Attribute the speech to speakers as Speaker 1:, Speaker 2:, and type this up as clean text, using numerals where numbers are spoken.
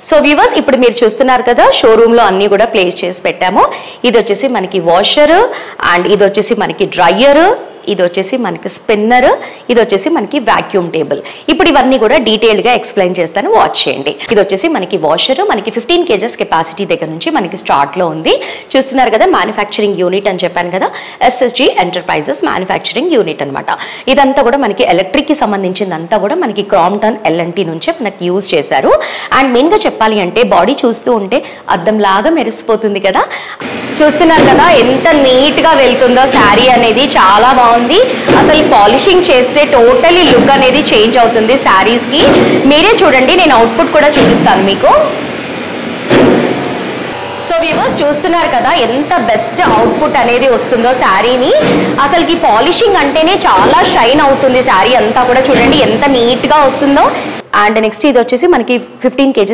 Speaker 1: So viewers, ఇప్పుడు మీరు చూస్తున్నారు కదా, షోరూంలో అన్నీ కూడా ప్లేస్ చేసి పెట్టాము. ఇది వచ్చేసి మనకి వాషర్, అండ్ ఇది వచ్చేసి మనకి డ్రైయర్, ఇది వచ్చేసి మనకి స్పిన్నర్, ఇది వచ్చేసి మనకి వాక్యూమ్ టేబుల్. ఇప్పుడు ఇవన్నీ కూడా డీటెయిల్గా ఎక్స్ప్లెయిన్ చేస్తాను, వాచ్ చేయండి. ఇది వచ్చేసి మనకి వాషర్, మనకి 15 kgs కెపాసిటీ దగ్గర నుంచి మనకి స్టార్ట్లో ఉంది. చూస్తున్నారు కదా, మ్యానుఫ్యాక్చరింగ్ యూనిట్ అని చెప్పాను కదా, SSG ఎంటర్ప్రైజెస్ మ్యానుఫ్యాక్చరింగ్ యూనిట్ అనమాట. ఇదంతా కూడా మనకి ఎలక్ట్రిక్కి సంబంధించిందంతా కూడా మనకి క్రాంప్టన్ LNT నుంచే మనకి యూజ్ చేశారు. అండ్ మెయిన్గా చెప్పాలి అంటే బాడీ చూస్తూ ఉంటే అద్దంలాగా మెరిసిపోతుంది కదా. చూస్తున్నారు కదా ఎంత నీట్గా వెళ్తుందో శారీ అనేది, చాలా బాగుంది. అసలు పాలిషింగ్ చేస్తే టోటలీ లుక్ అనేది చేంజ్ అవుతుంది శారీస్కి. మీరే చూడండి, నేను అవుట్పుట్ కూడా చూపిస్తాను మీకు. సో వ్యూవర్స్, చూస్తున్నారు కదా ఎంత బెస్ట్ అవుట్పుట్ అనేది వస్తుందో శారీని. అసలుకి పాలిషింగ్ అంటేనే చాలా షైన్ అవుతుంది శారీ అంతా కూడా. చూడండి ఎంత నీట్గా వస్తుందో. అండ్ నెక్స్ట్ ఇది వచ్చేసి మనకి 15 kgs